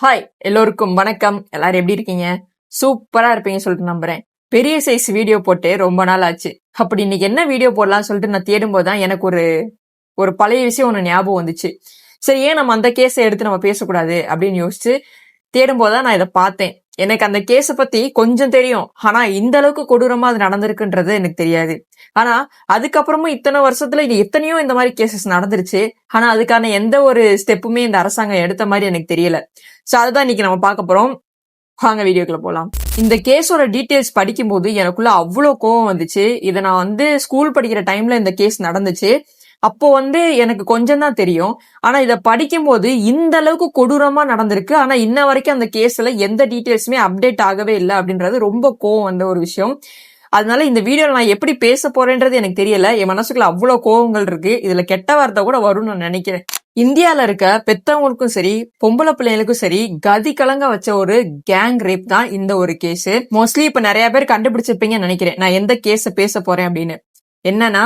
Hi, எல்லோருக்கும் வணக்கம். எல்லாரும் எப்படி இருக்கீங்க? சூப்பரா இருப்பீங்கன்னு சொல்லிட்டு நம்புறேன். பெரிய சைஸ் வீடியோ போட்டு ரொம்ப நாள் ஆச்சு. அப்படி இன்னைக்கு என்ன வீடியோ போடலாம்னு சொல்லிட்டு நான் தேடும்போது தான் எனக்கு ஒரு ஒரு பழைய விஷயம் ஒன்று ஞாபகம் வந்துச்சு. சரி, ஏன் நம்ம அந்த கேஸை எடுத்து நம்ம பேசக்கூடாது அப்படின்னு யோசிச்சு தேடும்போது தான் நான் இதை பார்த்தேன். எனக்கு அந்த கேஸை பத்தி கொஞ்சம் தெரியும். ஆனா இந்த அளவுக்கு கொடூரமா அது நடந்திருக்குன்றது எனக்கு தெரியாது. ஆனா அதுக்கப்புறமும் இத்தனை வருஷத்துல இது எத்தனையோ இந்த மாதிரி கேசஸ் நடந்துருச்சு. ஆனா அதுக்கான எந்த ஒரு ஸ்டெப்புமே இந்த அரசாங்கம் எடுத்த மாதிரி எனக்கு தெரியல. சோ அதுதான் இன்னைக்கு நம்ம பார்க்க போறோம். வாங்க வீடியோக்குள்ள போலாம். இந்த கேஸோட டீடைல்ஸ் படிக்கும்போது எனக்குள்ள அவ்வளோ கோவம் வந்துச்சு. இதை நான் ஸ்கூல் படிக்கிற டைம்ல இந்த கேஸ் நடந்துச்சு. அப்போ எனக்கு கொஞ்சம் தான் தெரியும். ஆனா இத படிக்கும்போது இந்த அளவுக்கு கொடூரமா நடந்திருக்கு. ஆனா இன்ன வரைக்கும் அந்த கேஸ்ல எந்த டீடைல்ஸுமே அப்டேட் ஆகவே இல்லை அப்படின்றது ரொம்ப கோவம் வந்த ஒரு விஷயம். அதனால இந்த வீடியோல நான் எப்படி பேச போறேன்றது எனக்கு தெரியல. என் மனசுக்குள்ள அவ்வளவு கோவங்கள் இருக்கு. இதுல கெட்ட வார்த்தை கூட வரும்னு நான் நினைக்கிறேன். இந்தியால இருக்க பெத்தவங்களுக்கும் சரி, பொம்பளை பிள்ளைங்களுக்கும் சரி, கதி கலங்க வச்ச ஒரு கேங் ரேப் தான் இந்த ஒரு கேஸ். மோஸ்ட்லி இப்ப நிறைய பேர் கண்டுபிடிச்சிருப்பீங்கன்னு நினைக்கிறேன் நான் எந்த கேஸ பேச போறேன் அப்படின்னு. என்னன்னா,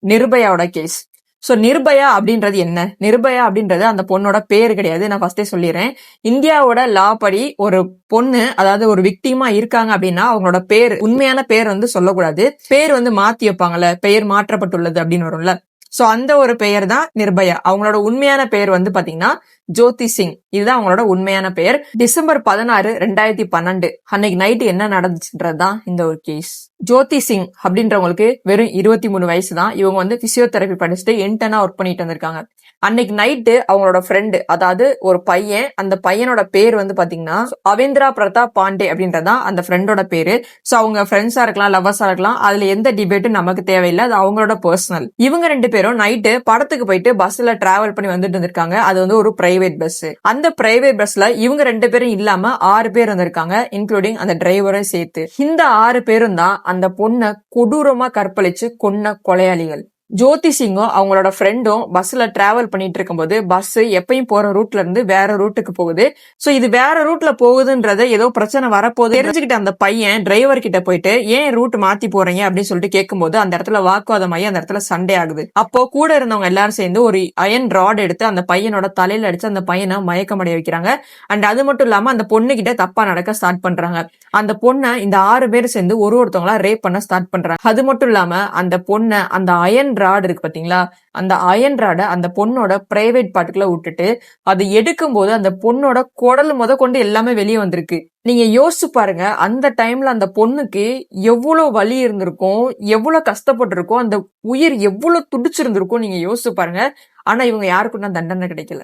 நிர்பயாவோட கேஸ். சோ நிர்பயா அப்படின்றது என்ன? நிர்பயா அப்படின்றது அந்த பொண்ணோட பேரு கிடையாது. நான் ஃபர்ஸ்டே சொல்லிடுறேன். இந்தியாவோட லா படி ஒரு பொண்ணு, அதாவது ஒரு விக்டிமா இருக்காங்க அப்படின்னா அவங்களோட பேர், உண்மையான பேர் சொல்லக்கூடாது. பேர் மாத்தி வைப்பாங்கல்ல, பெயர் மாற்றப்பட்டுள்ளது அப்படின்னு வரும்ல. சோ அந்த ஒரு பெயர் தான் நிர்பயா. அவங்களோட உண்மையான பெயர் பாத்தீங்கன்னா ஜோதி சிங். இதுதான் அவங்களோட உண்மையான பெயர். டிசம்பர் 16, 2012 அன்னைக்கு நைட்டு என்ன நடந்துச்சுன்றதுதான் இந்த ஒரு கேஸ். ஜோதி சிங் அப்படின்றவங்களுக்கு வெறும் 23 வயசு தான். இவங்க பிசியோதெரபி படிச்சுட்டு இன்டர்னா ஒர்க் பண்ணிட்டு வந்திருக்காங்க. அன்னைக்கு நைட்டு அவங்களோட ஃப்ரெண்டு, அதாவது ஒரு பையன், அந்த பையனோட பேர் பாத்தீங்கன்னா அவேந்திரா பிரதாப் பாண்டே அப்படின்றதான் அந்த ஃப்ரெண்டோட பேரு. சோ அவங்க ஃப்ரெண்ட்ஸா இருக்கலாம், லவ்வர்ஸா இருக்கலாம், அதுல எந்த டிபேட்டும் நமக்கு தேவையில்லை. அது அவங்களோட பர்சனல். இவங்க ரெண்டு பேரும் நைட்டு படத்துக்கு போயிட்டு பஸ்ல டிராவல் பண்ணி வந்துட்டு இருந்திருக்காங்க. அது ஒரு பிரைவேட் பஸ். அந்த பிரைவேட் பஸ்ல இவங்க ரெண்டு பேரும் இல்லாம 6 பேர் வந்திருக்காங்க, இன்க்ளூடிங் அந்த டிரைவரும் சேர்த்து. இந்த 6 பேரும் தான் அந்த பொண்ணை கொடூரமா கற்பழிச்சு கொன்ன கொலையாளிகள். ஜோதி சிங்கும் அவங்களோட ஃப்ரெண்டும் பஸ்ல டிராவல் பண்ணிட்டு இருக்கும்போது பஸ் எப்பயும் போற ரூட்ல இருந்து வேற ரூட்டுக்கு போகுது. சோ இது வேற ரூட்ல போகுதுன்றத ஏதோ பிரச்சனை வரப்போகுது தெரிஞ்சுக்கிட்ட அந்த பையன் டிரைவர் கிட்ட போயிட்டு ஏன் ரூட் மாத்தி போறீங்க அப்படின்னு சொல்லிட்டு கேட்கும்போது அந்த இடத்துல வாக்குவாதமாயி அந்த இடத்துல சண்டை ஆகுது. அப்போ கூட இருந்தவங்க எல்லாரும் சேர்ந்து ஒரு அயன் ராட் எடுத்து அந்த பையனோட தலையில அடிச்சு அந்த பையனை மயக்கமடைய வைக்கிறாங்க. அண்ட் அது மட்டும் இல்லாம அந்த பொண்ணு கிட்ட தப்பா நடக்க ஸ்டார்ட் பண்றாங்க. அந்த பொண்ணை இந்த 6 பேர் சேர்ந்து ஒருத்தவங்களா ரேப் பண்ண ஸ்டார்ட் பண்றாங்க. அது மட்டும் இல்லாம அந்த பொண்ணை அந்த அயன் ராட் இருக்கு பாத்தீங்களா, அந்த அயன் ராட அந்த பொண்ணோட பிரைவேட் பார்ட்டுக்குள்ள விட்டுட்டு அது எடுக்கும் போது அந்த பொண்ணோட குடல் கொண்டு எல்லாமே வெளியே வந்திருக்கு. நீங்க யோசிச்சு பாருங்க, அந்த டைம்ல அந்த பொண்ணுக்கு எவ்வளவு வலி இருந்திருக்கும், எவ்வளவு கஷ்டப்பட்டு இருக்கும், அந்த உயிர் எவ்வளவு துடிச்சிருந்திருக்கும். நீங்க யோசிச்சு பாருங்க. ஆனா இவங்க யாருக்கும் தான் தண்டனை கிடைக்கல.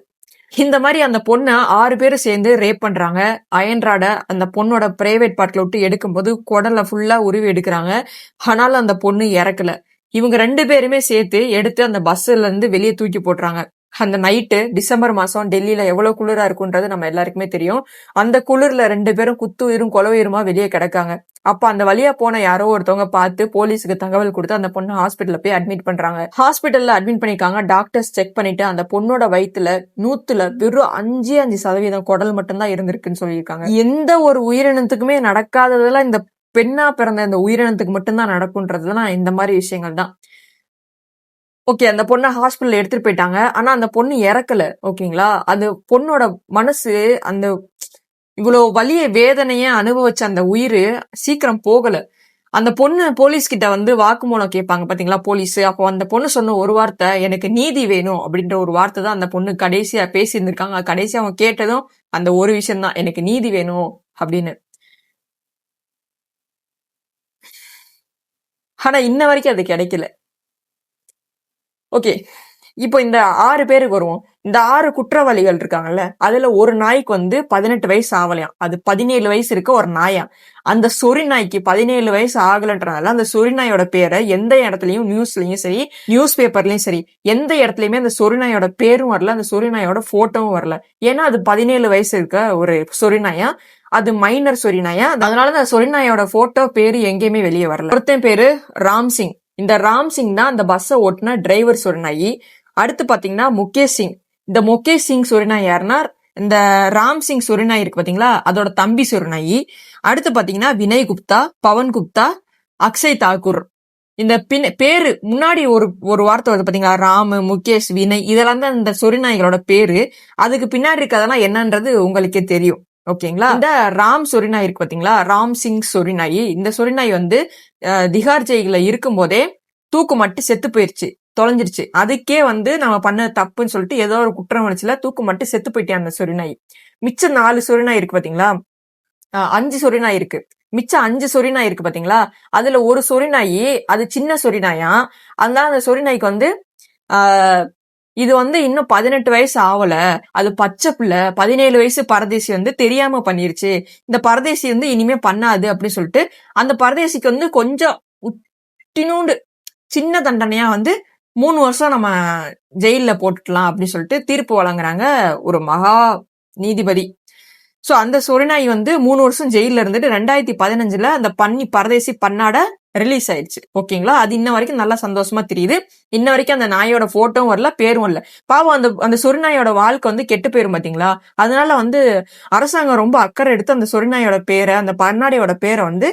இந்த மாதிரி அந்த பொண்ணை 6 பேரும் சேர்ந்து ரேப் பண்றாங்க. அயன்ராட அந்த பொண்ணோட பிரைவேட் பார்ட்ல விட்டு எடுக்கும்போது குடலை ஃபுல்லா உருவி எடுக்கிறாங்க. ஆனாலும் அந்த பொண்ணு இறக்கல. இவங்க 2 பேருமே சேர்த்து எடுத்து அந்த பஸ்ல இருந்து வெளியே தூக்கி போட்டுறாங்க. அந்த நைட்டு டிசம்பர் மாசம் டெல்லியில எவ்வளவு குளிரா இருக்குன்றது நம்ம எல்லாருக்குமே தெரியும். அந்த குளிர்ல 2 பேரும் குத்து உயிரும் கொலை உயிருமா வெளியே கிடக்காங்க. அப்ப அந்த வழியா போன யாரோ ஒருத்தவங்க பார்த்து போலீஸுக்கு தகவல் கொடுத்து அந்த பொண்ணு ஹாஸ்பிட்டல்ல போய் அட்மிட் பண்றாங்க. ஹாஸ்பிட்டல்ல அட்மிட் பண்ணிருக்காங்க. டாக்டர்ஸ் செக் பண்ணிட்டு அந்த பொண்ணோட வயித்துல 100ல வெறும் 5% குடல் மட்டும்தான் இருந்திருக்குன்னு சொல்லியிருக்காங்க. எந்த ஒரு உயிரினத்துக்குமே நடக்காததெல்லாம் இந்த பெண்ணா பிறந்த இந்த உயிரினத்துக்கு மட்டும்தான் நடக்கும்ன்றதுலாம் இந்த மாதிரி விஷயங்கள் தான். ஓகே, அந்த பொண்ணை ஹாஸ்பிட்டல் எடுத்துட்டு போயிட்டாங்க. ஆனா அந்த பொண்ணு இறக்கல. ஓகேங்களா, அந்த பொண்ணோட மனசு அந்த இவ்வளவு வலிய வேதனைய அனுபவிச்ச அந்த உயிர் சீக்கிரம் போகல. அந்த பொண்ணு போலீஸ் கிட்ட வாக்குமூலம் கேட்பாங்க பாத்தீங்களா போலீஸ். அப்போ அந்த பொண்ணு சொன்ன ஒரு வார்த்தை, எனக்கு நீதி வேணும் அப்படின்ற ஒரு வார்த்தை தான் அந்த பொண்ணு கடைசியா பேசி இருந்திருக்காங்க. கடைசியா அவங்க கேட்டதும் அந்த ஒரு விஷயம் தான், எனக்கு நீதி வேணும் அப்படின்னு. ஆனா இன்ன வரைக்கும் அது கிடைக்கல. ஓகே, இப்போ இந்த 6 பேருக்கு வருவோம். இந்த 6 குற்றவாளிகள் இருக்காங்கல்ல, அதுல ஒரு நாய்க்கு 18 வயசு ஆகலையாம். அது 17 வயசு இருக்க ஒரு நாயா. அந்த சொறி நாய்க்கு 17 வயசு ஆகலன்றனால அந்த சொறி நாயோட பேரை எந்த இடத்துலயும், நியூஸ்லயும் சரி, நியூஸ் பேப்பர்லயும் சரி, எந்த இடத்துலயுமே அந்த சொறி நாயோட பேரும் வரல, அந்த சொறி நாயோட போட்டோவும் வரல. ஏன்னா அது 17 வயசு இருக்க ஒரு சொறி நாயா, அது மைனர் சொறி நாயா. அதனால அந்த சொறி நாயோட போட்டோ பேரு எங்கேயுமே வெளியே வரல. ஒருத்தன் பேரு ராம் சிங். இந்த ராம் சிங் தான் அந்த பஸ்ஸை ஓட்டுன டிரைவர் சொரிநாயி. அடுத்து பாத்தீங்கன்னா முகேஷ் சிங். இந்த முகேஷ் சிங் சொரிநாய் யாருன்னா இந்த ராம் சிங் சொரிநாய் இருக்கு பாத்தீங்களா, அதோட தம்பி சொரிநாயி. அடுத்து பாத்தீங்கன்னா வினய் குப்தா, பவன் குப்தா, அக்ஷய் தாக்கூர். இந்த பேரு முன்னாடி ஒரு வார்த்தை வருது பாத்தீங்களா, ராமு, முகேஷ், வினய், இதெல்லாம் தான் இந்த சொரிநாய்களோட பேரு. அதுக்கு பின்னாடி இருக்கிறதெல்லாம் என்னன்றது உங்களுக்கே தெரியும். ஓகேங்களா. இந்த ராம் சொரிநாய் இருக்கு பாத்தீங்களா, ராம் சிங் சொரிநாய். இந்த சொரிநாய் வந்து திகார் ஜெயில இருக்கும் போதே தூக்கு மட்டும் செத்து போயிருச்சு, தொலைஞ்சிருச்சு. அதுக்கே வந்து நம்ம பண்ண தப்புன்னு சொல்லிட்டு ஏதோ ஒரு குற்றம் வச்சுல தூக்கு மட்டும் செத்து போயிட்டேன் அந்த சொரிநாய். மிச்சம் 4 சொரிநாய் இருக்கு பாத்தீங்களா, 5 சொரிநாய் இருக்கு. மிச்சம் 5 சொரிநாய் இருக்கு பாத்தீங்களா, அதுல ஒரு சொரிநாயி அது சின்ன சொரிநாயா. அதனால அந்த சொரிநாய்க்கு வந்து இது வந்து இன்னும் 18 வயசு ஆகல, அது பச்சை பிள்ளை, 17 வயசு பரதேசி வந்து தெரியாம பண்ணிருச்சு, இந்த பரதேசி வந்து இனிமே பண்ணாது அப்படின்னு சொல்லிட்டு அந்த பரதேசிக்கு வந்து கொஞ்சம் உட்டினூண்டு சின்ன தண்டனையா வந்து 3 வருஷம் நம்ம ஜெயில போட்டுக்கலாம் அப்படின்னு சொல்லிட்டு தீர்ப்பு வழங்குறாங்க ஒரு மகா நீதிபதி. சோ அந்த சொரிநாய் வந்து 3 வருஷம் ஜெயில இருந்துட்டு 2015 அந்த பரதேசி பண்ணாட ரிலீஸ் ஆயிடுச்சு. ஓகேங்களா. அது இன்ன வரைக்கும் நல்லா சந்தோஷமா தெரியுது. இன்ன வரைக்கும் அந்த நாயோட போட்டோவும் வரல, பேரும் வரல. பாவம் அந்த சொரிநாயோட வாழ்க்கை வந்து கெட்டு போயிரும் பாத்தீங்களா. அதனால வந்து அரசாங்கம் ரொம்ப அக்கறை எடுத்து அந்த சொரிநாயோட பேரை, அந்த பன்னாடியோட பேரை வந்து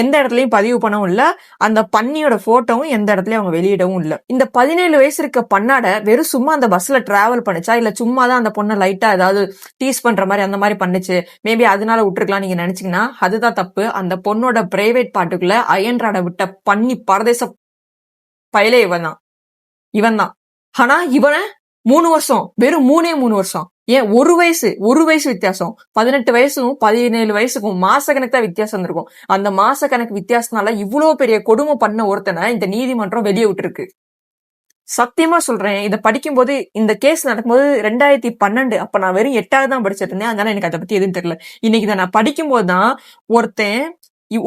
எந்த இடத்துலயும் பதிவு பண்ணவும் இல்ல, அந்த பன்னியோட போட்டோவும் எந்த இடத்துலயும் அவங்க வெளியிடவும் இல்ல. இந்த 17 வயசு இருக்க பன்னாட வெறும் சும்மா அந்த பஸ்ல டிராவல் பண்ணுச்சா, இல்ல சும்மா தான் அந்த பொண்ணை லைட்டா ஏதாவது டீஸ் பண்ற மாதிரி அந்த மாதிரி பண்ணுச்சு, மேபி அதனால விட்டுருக்கலாம் நீங்க நினைச்சீங்கன்னா அதுதான் தப்பு. அந்த பொண்ணோட பிரைவேட் பார்ட்டுக்குள்ள அயன்ராட விட்ட பன்னி பரதேச பயலே இவன் தான். ஆனா இவனை 3 வருஷம், வெறும் 3 வருஷம், ஏன் ஒரு வயசு வித்தியாசம், 18 வயசும் 17 வயசுக்கும் மாச கணக்கு தான் வித்தியாசம் இருந்திருக்கும். அந்த மாச கணக்கு வித்தியாசத்தினால இவ்வளவு பெரிய கொடுமை பண்ண ஒருத்தனை இந்த நீதிமன்றம் வெளியே விட்டுருக்கு. சத்தியமா சொல்றேன், இதை படிக்கும் போது, இந்த கேஸ் நடக்கும்போது 2012, அப்ப நான் வெறும் 8வது தான் படிச்சிட்டு இருந்தேன். அதனால எனக்கு அதை பத்தி எதுவும் தெரியல. இன்னைக்கு இதை நான் படிக்கும் போதுதான் ஒருத்தன்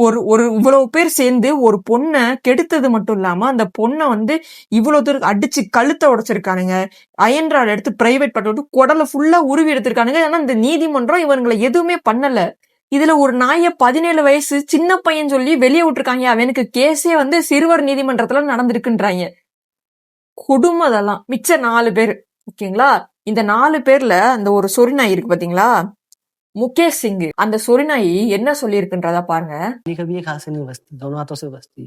ஒரு இவ்வளவு பேர் சேர்ந்து ஒரு பொண்ணை கெடுத்தது மட்டும் இல்லாம அந்த பொண்ணை வந்து இவ்வளவு தூரம் அடிச்சு கழுத்தை உடைச்சிருக்கானுங்க, அயன்ராட் எடுத்து பிரைவேட் பட்டு குடலை ஃபுல்லா உருவி எடுத்திருக்கானுங்க. ஆனா இந்த நீதிமன்றம் இவங்களை எதுவுமே பண்ணல. இதுல ஒரு நாய 17 வயசு சின்ன பையன் சொல்லி வெளியே விட்டுருக்காங்க. அவனுக்கு கேஸே வந்து சிறுவர் நீதிமன்றத்துல நடந்திருக்குன்றாங்க. கொடுமை அதெல்லாம். மிச்ச 4 பேர் ஓகேங்களா. இந்த 4 பேர்ல அந்த ஒரு சொரிநாய் இருக்கு பாத்தீங்களா, முகேஷ் சிங், அந்த சொரிநாய் என்ன சொல்லி இருக்குன்றதா பாருங்க. कभी एक हाथ से नहीं बचती, दोनों हाथों से बचती।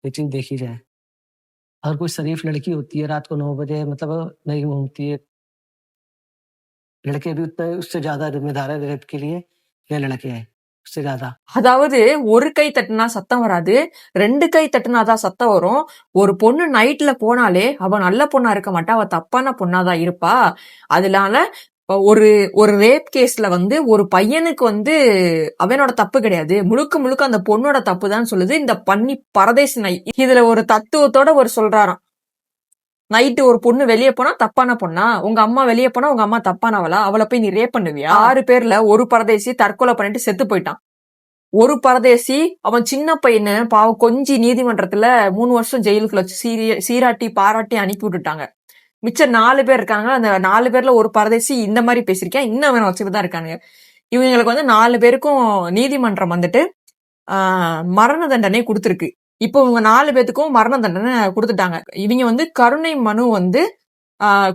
एक चीज देखी जाए, अगर कोई शरीफ लड़की होती है रात को 9 बजे मतलब नहीं घूमती है, लड़के भी उतना उससे ज्यादा जिम्मेदार है रेप के लिए, या लड़के हैं उससे ज्यादा. அதாவது ஒரு கை தட்டுனா சத்தம் வராது, 2 கை தட்டுனாதான் சத்தம் வரும். ஒரு பொண்ணு நைட்ல போனாலே அவ நல்ல பொண்ணா இருக்க மாட்டா, அவ தப்பான பொண்ணாதான் இருப்பா. அதனால ஒரு ரேப் கேஸ்ல வந்து ஒரு பையனுக்கு வந்து அவனோட தப்பு கிடையாது, முழுக்க அந்த பொண்ணோட தப்பு தான் சொல்லுது இந்த பன்னி பரதேசி நாய். இதுல ஒரு தத்துவத்தோட ஒரு சொல்றாராம், நைட்டு ஒரு பொண்ணு வெளியே போனா தப்பான பொண்ணா, உங்க அம்மா வெளியே போனா உங்க அம்மா தப்பானவளா, அவளை போய் நீ ரேப் பண்ணுவியா. 6 பேர்ல ஒரு பரதேசி தற்கொலை பண்ணிட்டு செத்து போயிட்டான். ஒரு பரதேசி அவன் சின்ன பையனு பாவம் கொஞ்சி நீதிமன்றத்துல 3 வருஷம் ஜெயிலுக்குள்ள வச்சு சீராட்டி பாராட்டி அனுப்பி விட்டுட்டாங்க. மிச்சம் 4 பேர் இருக்காங்க. அந்த 4 பேர்ல ஒரு பரதேசி இந்த மாதிரி பேசிருக்கேன், இன்னும் அவன் வச்சுட்டு தான் இருக்காங்க. இவங்களுக்கு வந்து 4 பேருக்கும் நீதிமன்றம் வந்துட்டு மரண தண்டனை கொடுத்துருக்கு. இப்போ இவங்க 4 பேத்துக்கும் மரண தண்டனை கொடுத்துட்டாங்க. இவங்க வந்து கருணை மனு வந்து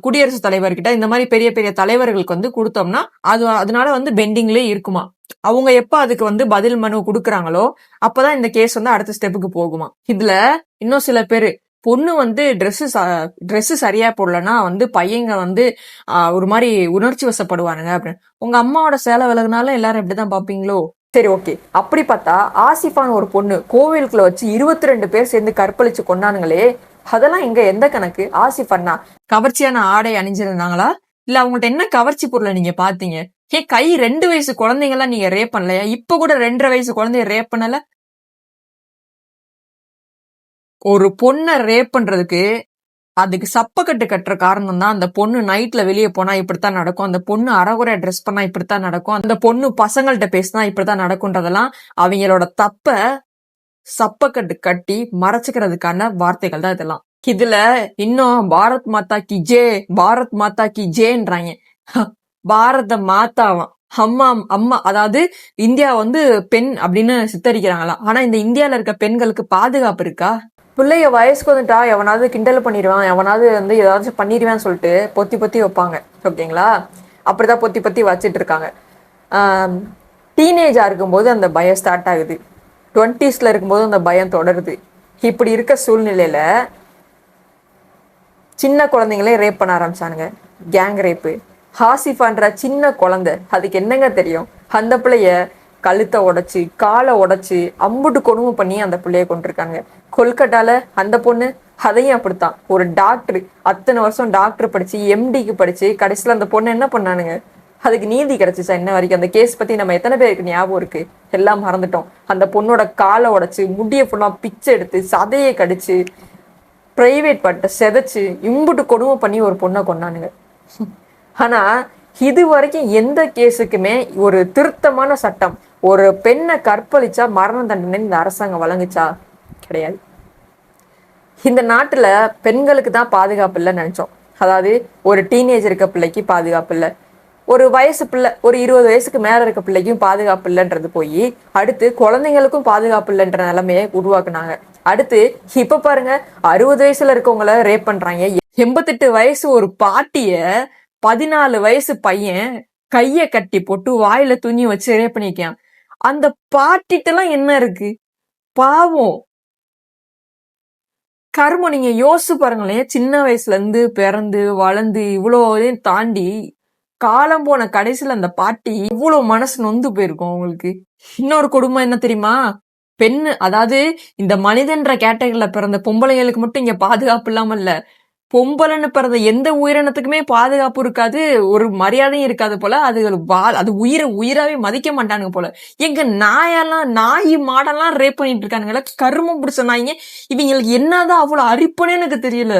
குடியரசுத் தலைவர்கிட்ட இந்த மாதிரி பெரிய பெரிய தலைவர்களுக்கு வந்து கொடுத்தோம்னா அதனால வந்து பெண்டிங்லேயே இருக்குமா. அவங்க எப்ப அதுக்கு வந்து பதில் மனு கொடுக்குறாங்களோ அப்பதான் இந்த கேஸ் வந்து அடுத்த ஸ்டெப்புக்கு போகுமா. இதுல இன்னும் சில பேரு பொண்ணு வந்து ட்ரெஸ் சரியா போடலன்னா வந்து பையங்க வந்து ஒரு மாதிரி உணர்ச்சி வசப்படுவானுங்க அப்படின்னு. உங்க அம்மாவோட சேலை விலகுனாலும் எல்லாரும் எப்படிதான் பாப்பீங்களோ. சரி ஓகே, அப்படி பார்த்தா ஆசிஃபான் ஒரு பொண்ணு கோவிலுக்குள்ள வச்சு 22 பேர் சேர்ந்து கற்பழிச்சு கொண்டானுங்களே, அதெல்லாம் இங்க எந்த கணக்கு. ஆசிஃபான்னா கவர்ச்சியான ஆடை அணிஞ்சிருந்தாங்களா, இல்ல அவங்கள்ட்ட என்ன கவர்ச்சி பொருளை நீங்க பாத்தீங்க? கை 2 வயசு குழந்தைங்கலாம் நீங்க ரேப் பண்ணலையா? இப்ப கூட 2.5 வயசு குழந்தைய ரேப் பண்ணல. ஒரு பொண்ணை ரேப் பண்றதுக்கு அதுக்கு சப்பக்கட்டு கட்டுற காரணம் தான் அந்த பொண்ணு நைட்ல வெளியே போனா இப்படித்தான் நடக்கும், அந்த பொண்ணு அறகுறையா ட்ரெஸ் பண்ணா இப்படித்தான் நடக்கும், அந்த பொண்ணு பசங்கள்கிட்ட பேசினா இப்படித்தான் நடக்கும்ன்றதெல்லாம் அவங்களோட தப்ப சப்பக்கட்டு கட்டி மறைச்சுக்கிறதுக்கான வார்த்தைகள் தான் இதெல்லாம். இதுல இன்னும் பாரத் மாதா கி ஜே, பாரத் மாதா கி ஜேன்றாங்க. பாரத மாதாவாம், அம்மா அதாவது இந்தியா வந்து பெண் அப்படின்னு சித்தரிக்கிறாங்களாம். ஆனா இந்த இந்தியால இருக்க பெண்களுக்கு பாதுகாப்பு இருக்கா? பிள்ளைய வயசுக்கு வந்துட்டா எவனாவது கிண்டல் பண்ணிடுவான், எவனாவது வந்து ஏதாச்சும் பண்ணிடுவேன்னு சொல்லிட்டு பொத்தி வைப்பாங்க. ஓகேங்களா, அப்படிதான் பொத்தி வச்சிட்டு இருக்காங்க. டீனேஜா இருக்கும்போது அந்த பயம் ஸ்டார்ட் ஆகுது, 20ஸ்ல இருக்கும்போது அந்த பயம் தொடருது, இப்படி இருக்க சூழ்நிலையில சின்ன குழந்தைங்களே ரேப் பண்ண ஆரம்பிச்சானுங்க. Gang wrap. ஹாசிஃபான்ற சின்ன குழந்தை, அதுக்கு என்னங்க தெரியும்? அந்த பிள்ளைய கழுத்தை உடைச்சு காலை உடைச்சு அம்புட்டு கொடுமை பண்ணி அந்த பிள்ளைய கொண்டிருக்காங்க. கொல்கட்டால அந்த பொண்ணு அதையும் அப்படித்தான். ஒரு டாக்டர், அத்தனை வருஷம் டாக்டர் படிச்சு எம்டிக்கு படிச்சு கடைசியில் அந்த பொண்ணு என்ன பண்ணானுங்க? அதுக்கு நீதி கிடைச்சிச்சா இன்ன வரைக்கும்? அந்த கேஸ் பத்தி நம்ம எத்தனை பேருக்கு ஞாபகம் இருக்கு? எல்லாம் மறந்துட்டோம். அந்த பொண்ணோட காலை உடைச்சு முடிய ஃபுல்லா பிச்சை எடுத்து சதையை கடிச்சு பிரைவேட் பட்ட செதைச்சு இம்புட்டு கொடுமை பண்ணி ஒரு பொண்ணை கொண்டானுங்க. ஆனா இது வரைக்கும் எந்த கேஸுக்குமே ஒரு திருத்தமான சட்டம், ஒரு பெண்ணை கற்பழிச்சா மரண தண்டனை இந்த அரசாங்கம் வழங்குச்சா? கிடையாது. இந்த நாட்டுல பெண்களுக்கு தான் பாதுகாப்பு இல்லைன்னு நினைச்சோம். அதாவது ஒரு டீனேஜ் இருக்க பிள்ளைக்கு பாதுகாப்பு இல்லை, ஒரு வயசு பிள்ளை, ஒரு 20 வயசுக்கு மேல இருக்க பிள்ளைக்கும் பாதுகாப்பு இல்லைன்றது போய் அடுத்து குழந்தைங்களுக்கும் பாதுகாப்பு இல்லைன்ற நிலைமையை உருவாக்குனாங்க. அடுத்து இப்ப பாருங்க, 60 வயசுல இருக்கவங்கள ரேப் பண்றாங்க. 88 வயசு ஒரு பாட்டிய 14 வயசு பையன் கைய கட்டி போட்டு வாயில துணி வச்சு ரேப் பண்ணிக்கான். அந்த பாட்டிட்டெல்லாம் என்ன இருக்கு? பாவம், கர்மம். நீங்க யோசிச்சு பாருங்களேன். சின்ன வயசுல இருந்து பிறந்து வளர்ந்து இவ்வளோதையும் தாண்டி காலம் போன கடைசியில அந்த பாட்டி இவ்வளவு மனசு நொந்து போயிருக்கும் அவங்களுக்கு. இன்னொரு கொடுமை என்ன தெரியுமா? பெண்ணு, அதாவது இந்த மனிதன்ற கேட்டகரியில பிறந்த பொம்பளைங்களுக்கு மட்டும் இங்க பாதுகாப்பு இல்லாம இல்ல, பொம்பளைன்னு பிறந்த எந்த உயிரினத்துக்குமே பாதுகாப்பு இருக்காது, ஒரு மரியாதையும் இருக்காது போல. அது உயிராவே மதிக்க மாட்டானுங்க போல. எங்க நாய் மாடெல்லாம் ரேப் பண்ணிட்டு இருக்கானுங்களா? கருமம் பிடிச்ச நாய்ங்க. இவங்களுக்கு என்னதான் அவ்வளவு அரிப்பனே எனக்கு தெரியல.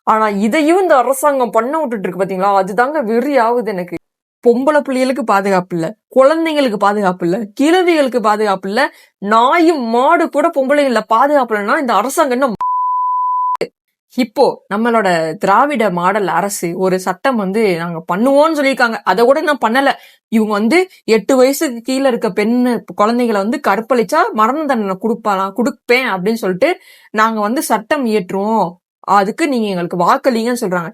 ஆனா இதையும் இந்த அரசாங்கம் பண்ண விட்டுட்டு இருக்கு பாத்தீங்களா? அதுதாங்க வெறி ஆகுது எனக்கு. பொம்பளை பிள்ளைகளுக்கு பாதுகாப்பு இல்ல, குழந்தைங்களுக்கு பாதுகாப்பு இல்ல, கிழவிகளுக்கு பாதுகாப்பு இல்ல, நாயும் மாடு கூட பொம்பளைங்கள பாதுகாப்பு இல்லைன்னா இந்த அரசாங்கம் என்ன? இப்போ நம்மளோட திராவிட மாடல் அரசு ஒரு சட்டம் நாங்க பண்ணுவோம்னு சொல்லியிருக்காங்க. அதை கூட நான் பண்ணல. இவங்க 8 வயசுக்கு கீழே இருக்க பெண்ணு குழந்தைகளை கற்பழிச்சா மரண தண்டனை கொடுப்பேன் அப்படின்னு சொல்லிட்டு நாங்க சட்டம் இயற்றுவோம், அதுக்கு நீங்க எங்களுக்கு வாக்களிங்கன்னு சொல்றாங்க.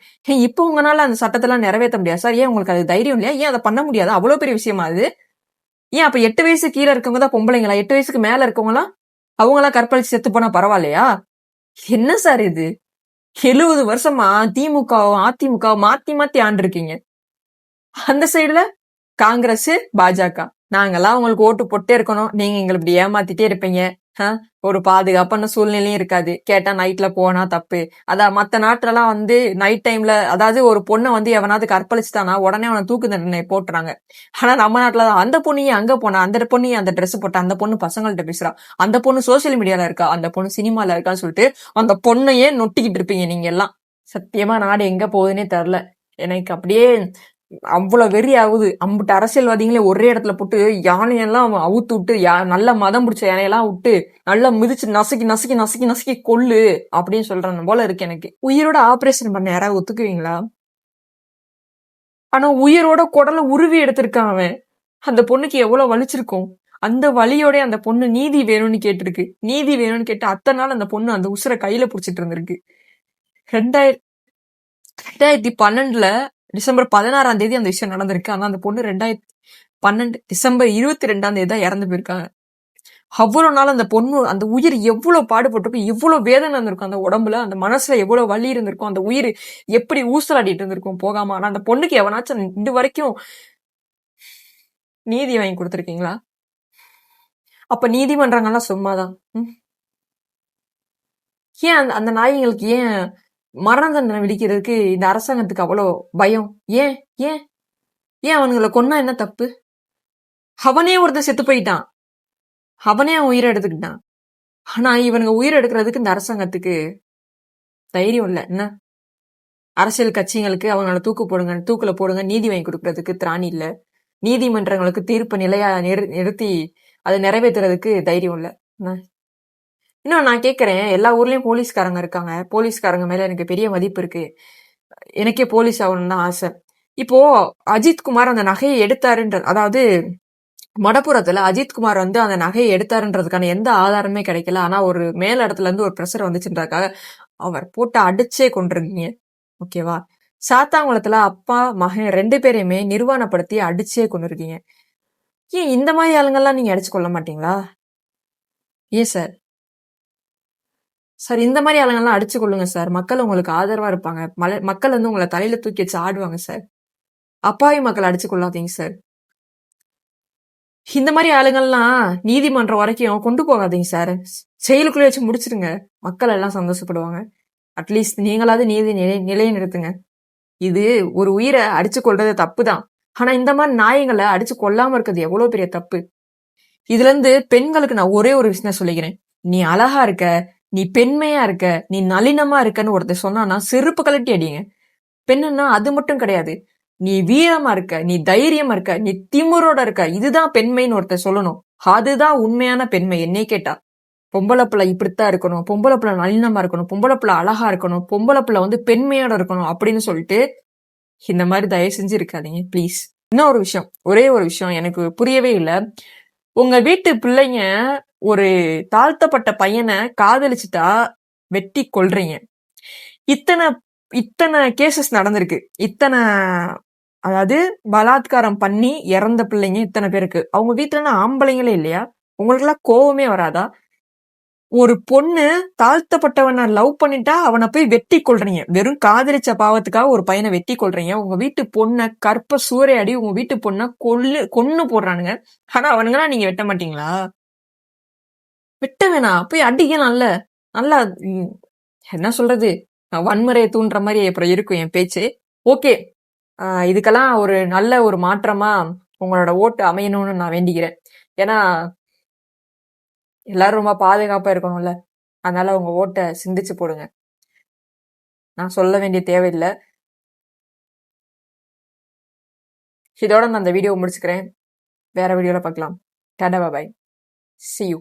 இப்போ உங்களால அந்த சட்டத்தெல்லாம் நிறைவேற்ற முடியாது சார். ஏன் உங்களுக்கு அது தைரியம் இல்லையா? ஏன் அதை பண்ண முடியாது? அவ்வளவு பெரிய விஷயமா அது? ஏன் அப்ப 8 வயசு கீழே இருக்கவங்க தான் பொம்பளைங்களா? 8 வயசுக்கு மேல இருக்கவங்களாம் அவங்களாம் கற்பழிச்சு செத்து போனா பரவாயில்லையா? என்ன சார் இது? 70 வருஷமா திமுகவும் அதிமுகவும் மாத்தி மாத்தி ஆண்டிருக்கீங்க. அந்த சைடுல காங்கிரஸ், பாஜக. நாங்கெல்லாம் உங்களுக்கு ஓட்டு போட்டே இருக்கணும், நீங்க எங்களை இப்படி ஏமாத்திட்டே இருப்பீங்க. ஒரு பாதுகாப்பான சூழ்நிலையும் இருக்காது. கேட்டா நைட்ல போனா தப்பு. அதான் மத்த நாட்டுலலாம் நைட் டைம்ல, அதாவது ஒரு பொண்ணை எவனாவது கற்பழிச்சுட்டானா உடனே அவனை தூக்கு தண்டனை போட்டுறாங்க. ஆனா நம்ம நாட்டுல அந்த பொண்ணையும் அங்க போனா, அந்த பொண்ணையும் அந்த ட்ரெஸ் போட்டா, அந்த பொண்ணு பசங்கள்ட்ட பேசுறா, அந்த பொண்ணு சோசியல் மீடியால இருக்கா, அந்த பொண்ணு சினிமால இருக்கான்னு சொல்லிட்டு அந்த பொண்ணையே நொட்டிக்கிட்டு இருப்பீங்க நீங்க எல்லாம். சத்தியமா நாடு எங்க போகுதுன்னே தெரியல. எனக்கு அப்படியே அவ்வளவு வெறி ஆகுது. அம்புட்டு அரசியல்வாதிகளே ஒரே இடத்துல போட்டு யானையெல்லாம் அவுத்து விட்டு, நல்ல மதம் பிடிச்ச யானையெல்லாம் விட்டு நல்லா மிதிச்சு நசுக்கி நசுக்கி நசுக்கி நசுக்கி கொல்லு அப்படின்னு சொல்றேன் போல இருக்கு எனக்கு. உயிரோட ஆபரேஷன் பண்ண யாராவது ஒத்துக்குவீங்களா? ஆனா உயிரோட குடலை உருவி எடுத்திருக்கான் அவன். அந்த பொண்ணுக்கு எவ்வளவு வலிச்சிருக்கும். அந்த வலியோட அந்த பொண்ணு நீதி வேணும்னு கேட்டிருக்கு. நீதி வேணும்னு கேட்டு அத்தனை நாள் அந்த பொண்ணு அந்த உசுரை கையில புடிச்சிட்டு இருந்திருக்கு. 2012 டிசம்பர் 16ஆம் தேதி அந்த விஷயம் நடந்திருக்கு. ஆனா அந்த பொண்ணு 2012 டிசம்பர் 22ஆம் தேதி தான் இறந்து போயிருக்காங்க. அவ்வளவு நாள் அந்த பொண்ணு, அந்த உயிர் எவ்வளவு பாடுபட்டிருக்கும், எவ்வளவு வேதனை இருந்திருக்கும் அந்த உடம்புல, அந்த மனசுல எவ்வளவு வலி இருந்திருக்கும், அந்த உயிர் எப்படி ஊசலாடிட்டு இருந்திருக்கும் போகாம. ஆனா அந்த பொண்ணுக்கு எவனாச்சும் இந்த வரைக்கும் நீதி வாங்கி கொடுத்துருக்கீங்களா? அப்ப நீதிமன்றங்கள்லாம் சும்மாதான். ஏன் அந்த நாய்களுக்கு ஏன் மரண தண்டனை விதிக்கிறதுக்கு இந்த அரசாங்கத்துக்கு அவ்வளோ பயம்? ஏன் ஏன் ஏன் அவனுங்களை கொன்னா என்ன தப்பு? அவனே ஒருத்தன் செத்து போயிட்டான், அவனே அவன் உயிரை எடுத்துக்கிட்டான். ஆனா இவனுங்க உயிரை எடுக்கிறதுக்கு இந்த அரசாங்கத்துக்கு தைரியம் இல்லை. என்ன அரசியல் கட்சிகளுக்கு அவங்கள தூக்குல போடுங்க நீதி வாங்கி கொடுக்கறதுக்கு திராணி இல்லை. நீதிமன்றங்களுக்கு தீர்ப்பு நிலையா நிறுத்தி அதை நிறைவேற்றுறதுக்கு தைரியம் இல்லை. இன்னும் நான் கேட்கறேன், எல்லா ஊர்லயும் போலீஸ்காரங்க இருக்காங்க, போலீஸ்காரங்க மேல எனக்கு பெரிய மதிப்பு இருக்கு, எனக்கே போலீஸ் ஆகணும்னு தான் ஆசை. இப்போ அஜித்குமார் அந்த நகையை எடுத்தாருன்ற, அதாவது மடப்புறத்துல அஜித்குமார் அந்த நகையை எடுத்தாருன்றதுக்கான எந்த ஆதாரமே கிடைக்கல. ஆனா ஒரு மேல் இடத்துல இருந்து ஒரு பிரஷர் வந்துச்சுன்றதுக்காக அவர் போட்டு அடிச்சே கொண்டிருந்தீங்க. ஓகேவா? சாத்தாங்குளத்துல அப்பா மகன் 2 பேரையுமே நிர்வாணப்படுத்தி அடிச்சே கொண்டிருக்கீங்க. ஏன் இந்த மாதிரி ஆளுங்கள்லாம் நீங்க அடிச்சு கொள்ள மாட்டீங்களா? ஏன் சார்? சார் இந்த மாதிரி ஆளுங்கெல்லாம் அடிச்சு கொள்ளுங்க சார். மக்கள் உங்களுக்கு ஆதரவா இருப்பாங்க. மக்கள் வந்து உங்களை தலையில தூக்கி வச்சு ஆடுவாங்க சார். அப்பாவி மக்கள் அடிச்சு கொள்ளாதீங்க சார். இந்த மாதிரி ஆளுங்கள்லாம் நீதிமன்றம் வரைக்கும் கொண்டு போகாதீங்க சார். செயலுக்குள்ளே வச்சு முடிச்சிருங்க. மக்கள் எல்லாம் சந்தோஷப்படுவாங்க. அட்லீஸ்ட் நீங்களாவது நீதி நிலைநிறுத்துங்க. இது ஒரு உயிரை அடிச்சு கொள்றது தப்பு தான். ஆனா இந்த மாதிரி நாய்களை அடிச்சு கொல்லாம இருக்கிறது எவ்வளவு பெரிய தப்பு. இதுல இருந்து பெண்களுக்கு நான் ஒரே ஒரு விஷயம் சொல்லிக்கிறேன். நீ அழகா இருக்க, நீ பெண்மையா இருக்க, நீ நளினமா இருக்கன்னு ஒருத்தர் சொன்னானா செருப்பு கழட்டி அடிங்க. பெண்ணுன்னா அது மட்டும் கிடையாது. நீ வீரமா இருக்க, நீ தைரியமா இருக்க, நீ திமிரோட இருக்க, இதுதான் பெண்மைன்னு ஒருத்தர் சொல்லணும். அதுதான் உண்மையான பெண்மை என்னை கேட்டா. பொம்பளை பிள்ளை இப்படித்தான் இருக்கணும், பொம்பளை பிள்ளை நளினமா இருக்கணும், பொம்பளை பிள்ளை அழகா இருக்கணும், பொம்பளை பிள்ளை வந்து பெண்மையோட இருக்கணும் அப்படின்னு சொல்லிட்டு இந்த மாதிரி தயவு செஞ்சு இருக்காதீங்க ப்ளீஸ். இன்னொரு விஷயம், ஒரே ஒரு விஷயம் எனக்கு புரியவே இல்லை. உங்க வீட்டு பிள்ளைங்க ஒரு தாழ்த்தப்பட்ட பையனை காதலிச்சுட்டா வெட்டி கொல்றீங்க. இத்தனை இத்தனை கேசஸ் நடந்திருக்கு. அதாவது பலாத்காரம் பண்ணி இறந்த பிள்ளைங்க இத்தனை பேருக்கு. அவங்க வீட்டுல ஆம்பளைங்களே இல்லையா? உங்களுக்கு எல்லாம் கோவமே வராதா? ஒரு பொண்ணு தாழ்த்தப்பட்டவனை லவ் பண்ணிட்டா அவனை போய் வெட்டி கொள்றீங்க. வெறும் காதலிச்ச பாவத்துக்காக ஒரு பையனை வெட்டி கொள்றீங்க. உங்க வீட்டு பொண்ணை கற்ப சூறையாடி உங்க வீட்டு பொண்ணை கொன்னு போடுறானுங்க. ஆனா அவனுங்கலாம் நீங்க வெட்ட மாட்டீங்களா? வெட்ட வேணாம், போய் அடிக்க. நல்லா என்ன சொல்றது, வன்முறையை தூண்டுற மாதிரி அப்புறம் இருக்கும் என் பேச்சு. ஓகே, இதுக்கெல்லாம் ஒரு நல்ல ஒரு மாற்றமா உங்களோட ஓட்டு அமையணும்னு நான் வேண்டிக்கிறேன். ஏன்னா எல்லாரும் ரொம்ப பாதுகாப்பா இருக்கணும்ல, அதனால உங்க ஓட்டை சிந்திச்சு போடுங்க. நான் சொல்ல வேண்டிய தேவையில்லை. இதோட நான் அந்த வீடியோ முடிச்சுக்கிறேன். வேற வீடியோல பார்க்கலாம். டாடா பாய். See you.